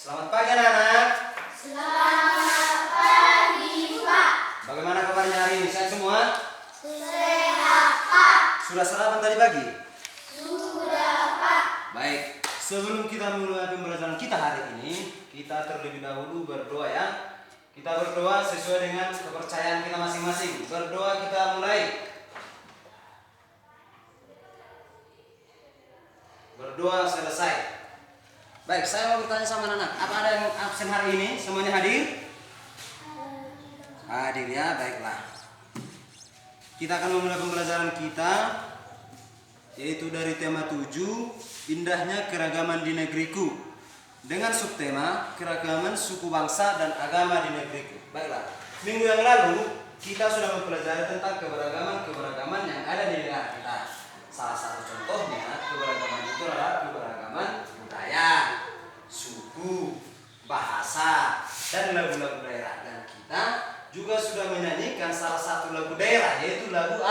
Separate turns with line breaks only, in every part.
Selamat pagi anak-anak.
Selamat pagi, Pak.
Bagaimana kabarnya hari ini? Sehat semua?
Sehat, Pak.
Sudah sarapan tadi pagi?
Sudah, Pak.
Baik, sebelum kita mulai pembelajaran kita hari ini, kita terlebih dahulu berdoa ya. Kita berdoa sesuai dengan kepercayaan kita masing-masing. Berdoa kita mulai. Berdoa selesai. Baik, saya mau bertanya sama anak-anak. Apa ada yang absen hari ini? Semuanya hadir? Hadir ya, baiklah. Kita akan memulai pembelajaran kita, yaitu dari tema 7, indahnya keragaman di negeriku, dengan subtema keragaman suku bangsa dan agama di negeriku. Baiklah, minggu yang lalu kita sudah mempelajari tentang keberagaman yang ada di negara kita. Salah satu contohnya keberagaman itu adalah keberagaman budaya, suku, bahasa, dan lagu-lagu daerah. Dan kita juga sudah menyanyikan salah satu lagu daerah, yaitu lagu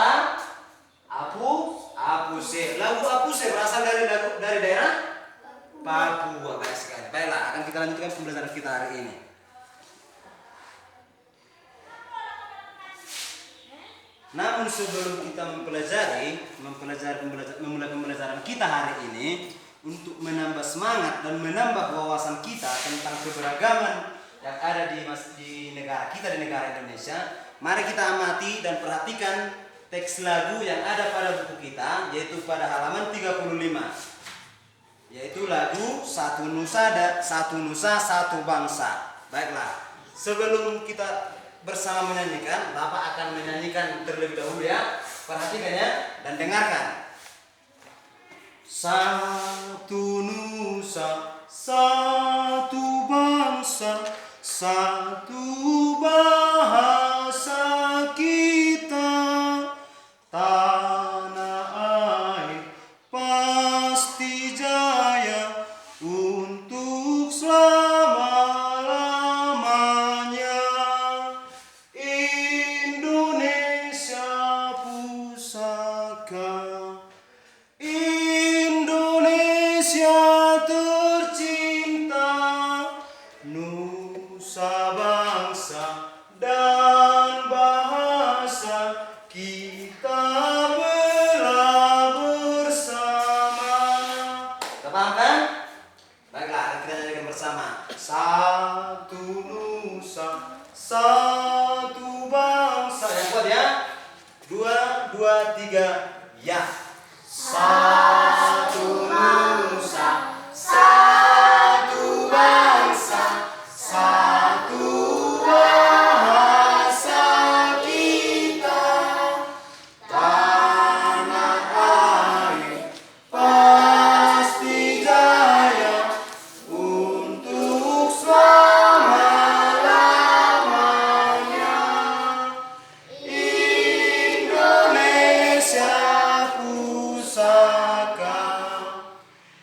Apuse. Lagu Apuse berasal dari daerah Papua. Baik sekali. Baiklah, akan kita lanjutkan pembelajaran kita hari ini. Namun sebelum kita memulai pembelajaran kita hari ini, untuk menambah semangat dan menambah wawasan kita tentang keberagaman yang ada di negara kita, di negara Indonesia, mari kita amati dan perhatikan teks lagu yang ada pada buku kita, yaitu pada halaman 35, yaitu lagu Satu Nusa Satu Bangsa. Baiklah, sebelum kita bersama menyanyikan, Bapak akan menyanyikan terlebih dahulu ya. Perhatikan ya dan dengarkan. Satu nusa, satu bangsa, satu bahasa kita, tanah air pasti jaya untuk selama-lamanya. Indonesia pusaka, Indonesia tercinta, nusa bangsa dan bahasa kita belah bersama. Kita paham kan? Baiklah, kita nyanyikan bersama. Satu nusa, satu bangsa. Yang kuat ya. 2, 2, 3, ya. Satu nusa, satu bangsa, satu bahasa kita, tanah air pasti jaya untuk selama-lamanya. Indonesia pusaka,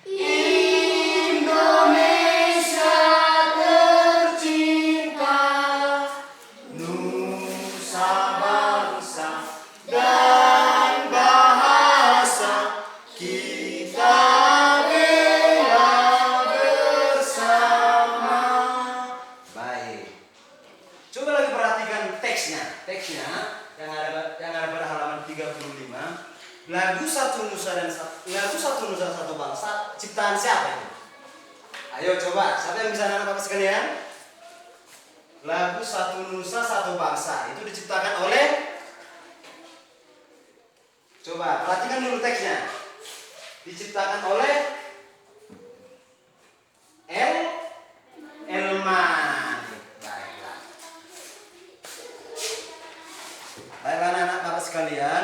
Indonesia tercinta, nusa bangsa dan bahasa kita bela bersama. Baik. Coba lagi perhatikan teksnya. Teksnya yang ada pada halaman 35. Lagu Satu Nusa Satu Bangsa, ciptaan siapa itu? Ayo coba, siapa yang bisa anak-anak sekalian? Lagu Satu Nusa Satu Bangsa itu diciptakan oleh, coba perhatikan dulu teksnya. Diciptakan oleh Elman. Baiklah. Baiklah anak-anak Bapak sekalian,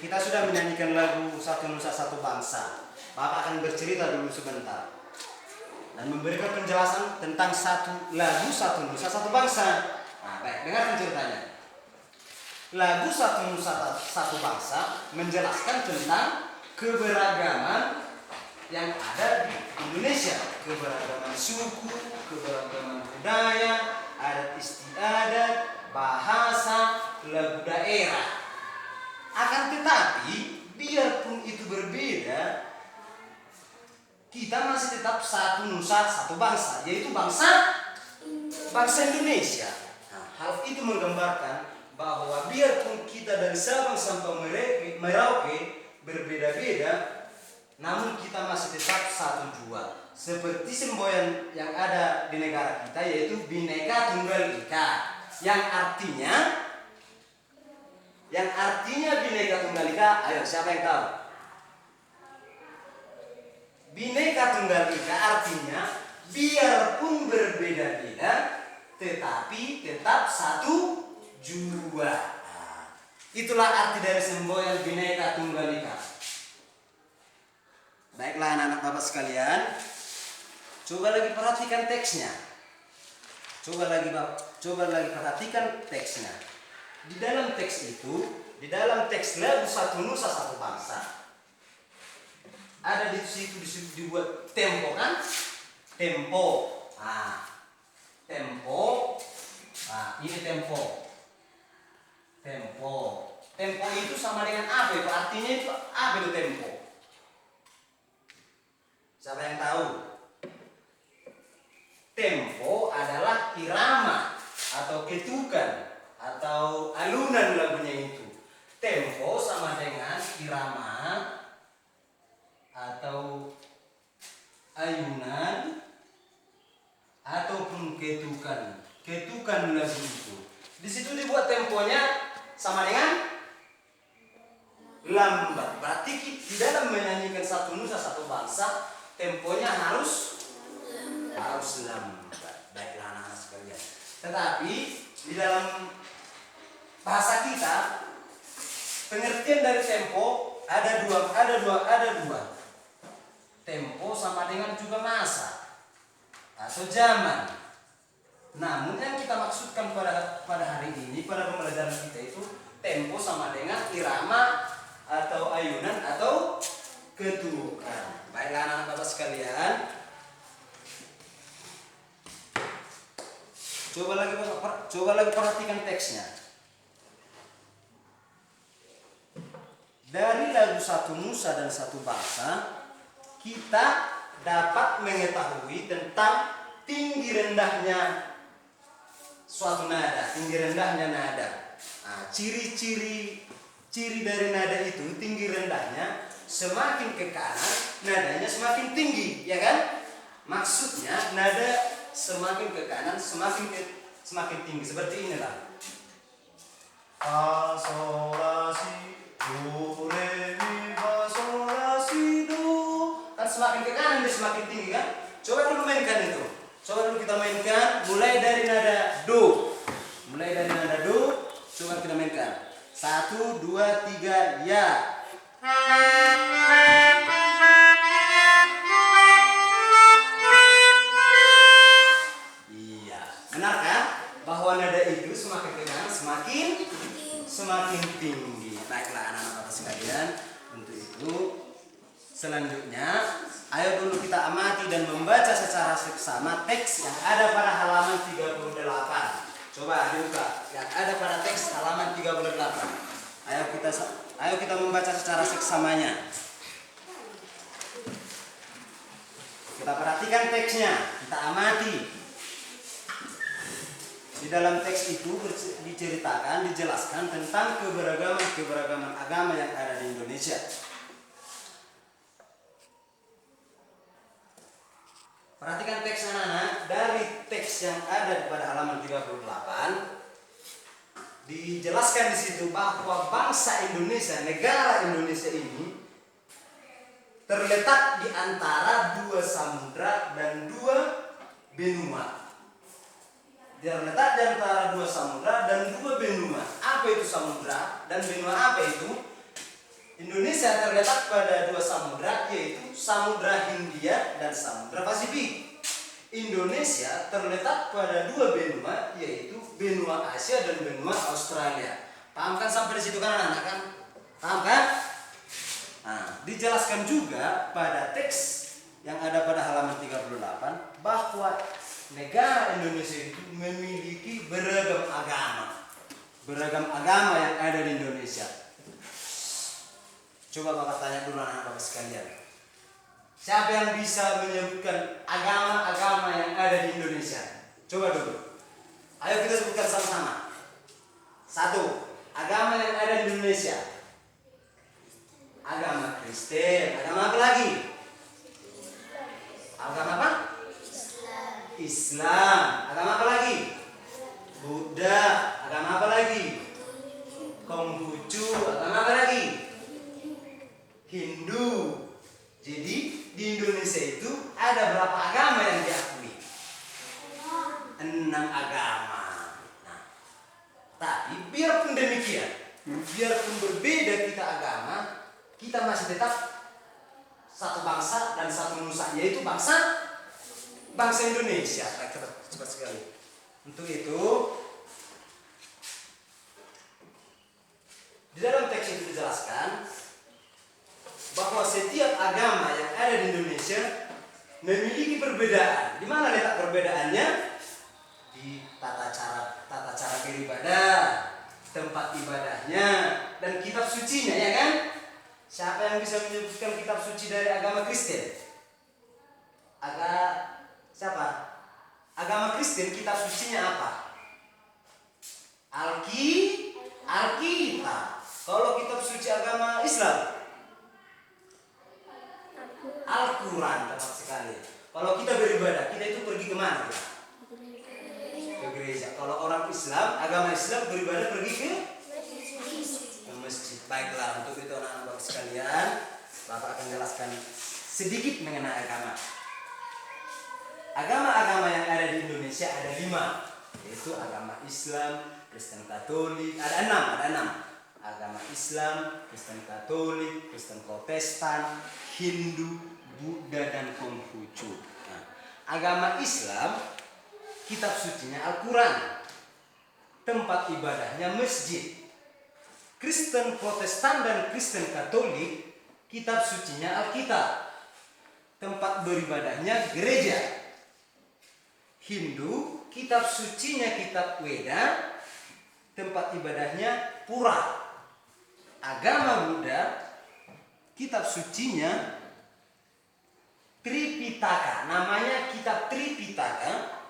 kita sudah menyanyikan lagu Satu Nusa Satu Bangsa. Bapak akan bercerita dulu sebentar dan memberikan penjelasan tentang lagu Satu Nusa Satu Bangsa. Nah, baik, dengarkan ceritanya. Lagu Satu Nusa Satu Bangsa menjelaskan tentang keberagaman yang ada di Indonesia, keberagaman suku, keberagaman budaya, adat istiadat, bahasa, lagu daerah. Akan tetapi, biarpun itu berbeda, kita masih tetap satu nusa, satu bangsa, yaitu bangsa Indonesia. Nah, hal itu menggambarkan bahwa biarpun kita dari Sabang sampai Merauke berbeda-beda, namun kita masih tetap satu jua. Seperti semboyan yang ada di negara kita, yaitu Bhinneka Tunggal Ika, yang artinya Bhinneka Tunggal Ika. Ayo, siapa yang tahu? Bhinneka Tunggal Ika artinya biarpun berbeda-beda, tetapi tetap satu jua. Nah, itulah arti dari semboyan Bhinneka Tunggal Ika. Baiklah anak-anak bapak sekalian, coba lagi perhatikan teksnya. Coba lagi perhatikan teksnya. Di dalam teks itu, di dalam teks lagu Satu Nusa Satu Bangsa, ada di situ dibuat tempo kan? Tempo. Nah, tempo. Nah, ini tempo. Tempo. Tempo itu sama dengan apa itu? Artinya itu apa itu tempo? Siapa yang tahu? Tempo adalah irama atau ketukan atau alunan lagunya itu. Tempo sama dengan irama atau ayunan ataupun ketukan lagu itu. Di situ dibuat temponya sama dengan lambat. Berarti di dalam menyanyikan Satu Nusa Satu Bangsa, temponya harus lambat. Baiklah anak-anak sekalian. Tetapi di dalam bahasa kita, pengertian dari tempo ada dua. Tempo sama dengan juga masa atau zaman. Namun yang kita maksudkan pada hari ini, pada pembelajaran kita itu, tempo sama dengan irama atau ayunan atau ketukan. Baiklah anak-anak bapak sekalian, coba lagi perhatikan teksnya. Dari lagu Satu Nusa dan Satu Bangsa, kita dapat mengetahui tentang tinggi rendahnya suatu nada, tinggi rendahnya nada. Nah, ciri dari nada itu, tinggi rendahnya, semakin ke kanan nadanya semakin tinggi, ya kan? Maksudnya nada semakin ke kanan semakin tinggi. Seperti inilah. Fa sol la si do re mi fa sol la si do. Kan semakin ke kanan dia semakin tinggi kan? Coba dulu mainkan itu. Coba dulu kita mainkan mulai dari nada do. Coba kita mainkan. 1, 2, 3, ya. Iya, benar kan? Bahwa nada itu semakin ke kanan semakin tinggi. Baiklah anak-anak bapak sekalian, untuk itu selanjutnya ayo dulu kita amati dan membaca secara seksama teks yang ada pada halaman 38. Coba dibuka yang ada pada teks halaman 38. Ayo kita membaca secara seksamanya. Kita perhatikan teksnya, kita amati. Di dalam teks itu dijelaskan tentang keberagaman agama yang ada di Indonesia. Perhatikan teks anak-anak. Dari teks yang ada pada halaman 38 dijelaskan di situ bahwa bangsa Indonesia, negara Indonesia ini terletak di antara dua samudra dan dua benua. Terletak di antara dua samudra dan dua benua. Apa itu samudra dan benua apa itu? Indonesia terletak pada dua samudra, yaitu Samudra Hindia dan Samudra Pasifik. Indonesia terletak pada dua benua, yaitu benua Asia dan benua Australia. Paham kan sampai di situ kan anak-anak kan? Paham kan? Nah, dijelaskan juga pada teks yang ada pada halaman 38 bahwa negara Indonesia itu memiliki beragam agama yang ada di Indonesia. Coba bapak tanya dulu anak-anak bapak sekalian. Siapa yang bisa menyebutkan agama-agama yang ada di Indonesia? Coba dulu. Ayo kita sebutkan sama-sama. 1. Agama yang ada di Indonesia. Agama Kristen. Agama apa lagi? Agama apa? Islam. Agama apa lagi? Buddha. Agama apa lagi? Konghucu. Agama apa lagi? Hindu. Jadi di Indonesia itu ada berapa agama yang diakui? 6 agama. Nah, tapi biarpun demikian, biarpun berbeda kita agama, kita masih tetap satu bangsa dan satu nusa, yaitu bangsa Indonesia. Cepat sekali. Untuk itu, di dalam teks itu dijelaskan bahwa setiap agama yang ada di Indonesia memiliki perbedaan. Di mana letak perbedaannya? Di tata cara beribadah, tempat ibadahnya, dan kitab sucinya, ya kan? Siapa yang bisa menyebutkan kitab suci dari agama Kristen? Siapa? Agama Kristen kitab sucinya apa? Alkitab. Kalau kitab suci agama Islam, Al-Quran, tepat sekali. Kalau kita beribadah, kita itu pergi kemana? Ke gereja. Kalau orang Islam, agama Islam beribadah pergi ke masjid. Baiklah, untuk itu anak-anak Bapak sekalian, Bapak akan jelaskan sedikit mengenai agama. Agama-agama yang ada di Indonesia ada 5, yaitu agama Islam, Kristen Katolik, ada 6. Agama Islam, Kristen Katolik, Kristen Protestan, Hindu, Buddha, dan Konghucu. Nah, agama Islam, kitab sucinya Al-Quran, tempat ibadahnya masjid. Kristen Protestan dan Kristen Katolik, kitab sucinya Alkitab, tempat beribadahnya gereja. Hindu, kitab sucinya kitab Weda, tempat ibadahnya pura. Agama Buddha, kitab sucinya Tripitaka, namanya kitab Tripitaka,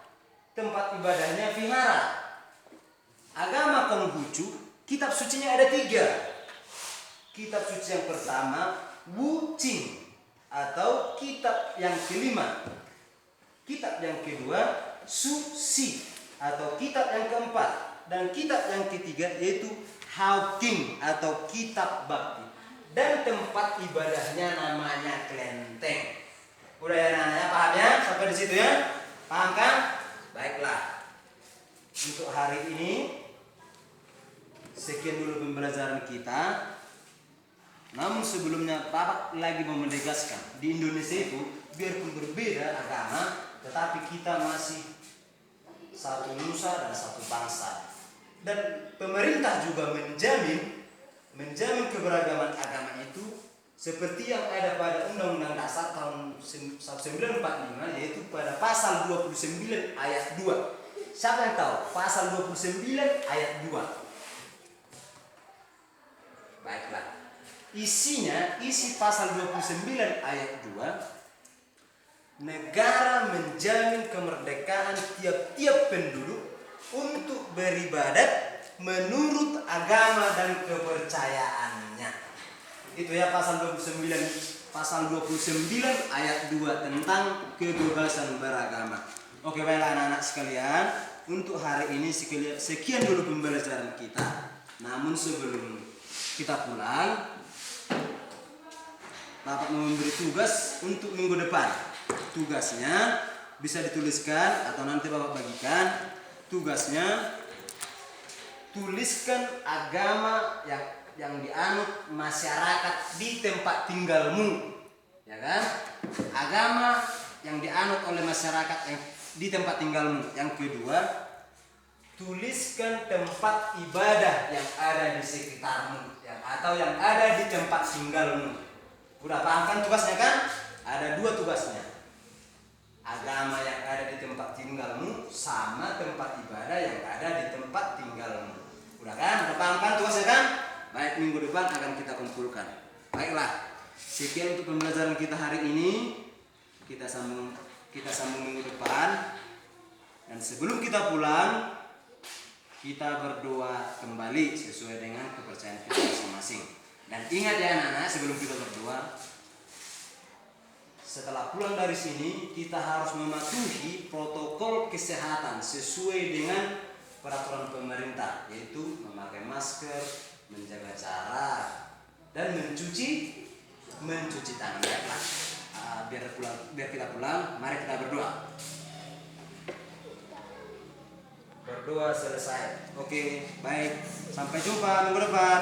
tempat ibadahnya vihara. Agama Konghucu, kitab sucinya ada 3. Kitab suci yang pertama Wuching, atau kitab yang kelima. Kitab yang kedua Susi, atau kitab yang keempat. Dan kitab yang ketiga yaitu Hawking, atau kitab bakti. Dan tempat ibadahnya namanya kelenteng. Udah ya anak-anaknya, paham ya? Sampai di situ ya? Paham kan? Baiklah. Untuk hari ini sekian dulu pembelajaran kita. Namun sebelumnya Bapak lagi mau menegaskan, di Indonesia itu biarpun berbeda agama, tetapi kita masih satu nusa dan satu bangsa. Dan pemerintah juga menjamin keberagaman agama itu seperti yang ada pada Undang-Undang Dasar tahun 1945, yaitu pada pasal 29 ayat 2. Siapa yang tahu pasal 29 ayat 2? Baiklah. Isi pasal 29 ayat 2, negara menjamin kemerdekaan tiap-tiap penduduk untuk beribadat menurut agama dan kepercayaannya. Itu ya pasal 29 ayat 2 tentang kebebasan beragama. Oke, baiklah anak-anak sekalian, untuk hari ini sekian dulu pembelajaran kita. Namun sebelum kita pulang, Bapak mau memberi tugas untuk minggu depan. Tugasnya bisa dituliskan atau nanti Bapak bagikan. Tugasnya tuliskan agama yang dianut masyarakat di tempat tinggalmu, ya kan? Agama yang dianut oleh masyarakat yang di tempat tinggalmu. Yang kedua, tuliskan tempat ibadah yang ada di sekitarmu, atau yang ada di tempat tinggalmu. Udah paham kan tugasnya kan? Ada 2 tugasnya. Agama yang ada di tempat tinggalmu sama tempat ibadah yang ada di tempat tinggalmu. Udah kan? Udah paham kan tugasnya kan? Baik, minggu depan akan kita kumpulkan. Baiklah. Sekian untuk pembelajaran kita hari ini. Kita sambung minggu depan. Dan sebelum kita pulang, kita berdoa kembali sesuai dengan kepercayaan kita masing-masing. Dan ingat ya anak-anak, sebelum kita berdoa, setelah pulang dari sini kita harus mematuhi protokol kesehatan sesuai dengan peraturan pemerintah, yaitu memakai masker, menjaga jarak, dan mencuci tangan. Baiklah, biar kita pulang, mari kita berdoa. Berdoa selesai. Oke, baik. Sampai jumpa minggu depan.